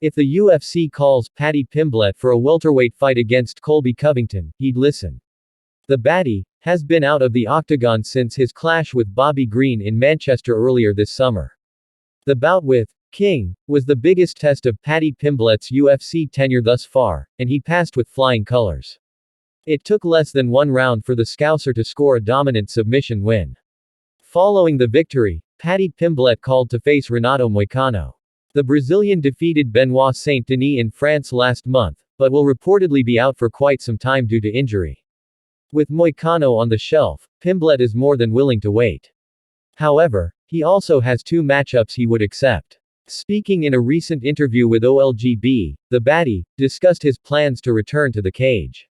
If the UFC calls Paddy Pimblett for a welterweight fight against Colby Covington, he'd listen. The Baddy has been out of the octagon since his clash with Bobby Green in Manchester earlier this summer. The bout with King was the biggest test of Paddy Pimblett's UFC tenure thus far, and he passed with flying colors. It took less than one round for the scouser to score a dominant submission win. Following the victory, Paddy Pimblett called to face Renato Moicano. The Brazilian defeated Benoit Saint-Denis in France last month, but will reportedly be out for quite some time due to injury. With Moicano on the shelf, Pimblett is more than willing to wait. However, he also has two matchups he would accept. Speaking in a recent interview with OLGB, the Baddy discussed his plans to return to the cage.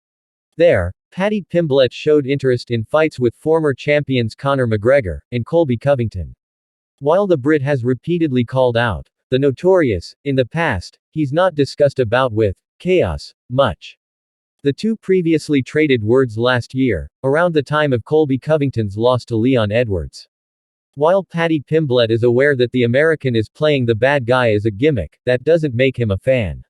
There, Paddy Pimblett showed interest in fights with former champions Conor McGregor and Colby Covington. While the Brit has repeatedly called out the Notorious in the past, he's not discussed a bout with Chaos much. The two previously traded words last year, around the time of Colby Covington's loss to Leon Edwards. While Paddy Pimblett is aware that the American is playing the bad guy as a gimmick, that doesn't make him a fan.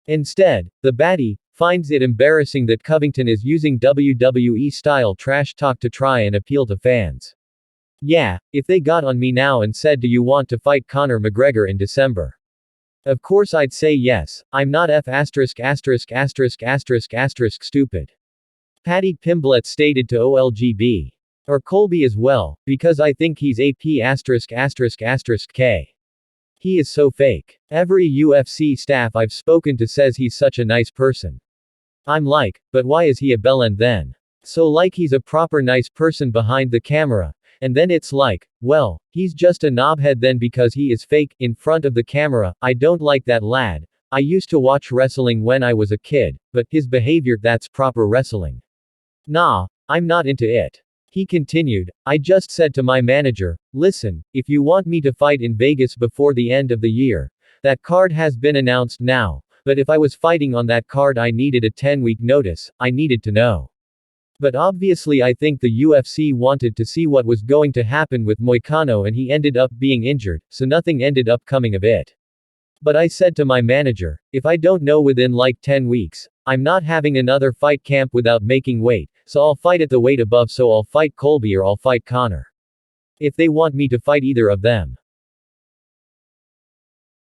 Instead, the Baddy finds it embarrassing that Covington is using WWE-style trash talk to try and appeal to fans. Yeah, if they got on me now and said, "Do you want to fight Conor McGregor in December?" Of course I'd say yes. I'm not stupid. Paddy Pimblett stated to OLGB. Or Colby as well, because I think he's K. He is so fake. Every UFC staff I've spoken to says he's such a nice person. I'm like, but why is he a bellend then? So like he's a proper nice person behind the camera, and then it's like, well, he's just a knobhead then because he is fake in front of the camera. I don't like that lad. I used to watch wrestling when I was a kid, but his behavior, that's proper wrestling. Nah, I'm not into it. He continued, I just said to my manager, listen, if you want me to fight in Vegas before the end of the year, that card has been announced now, but if I was fighting on that card I needed a 10-week notice, I needed to know. But obviously I think the UFC wanted to see what was going to happen with Moicano and he ended up being injured, so nothing ended up coming of it. But I said to my manager, if I don't know within like 10 weeks, I'm not having another fight camp without making weight, so I'll fight at the weight above, so I'll fight Colby or I'll fight Conor. If they want me to fight either of them.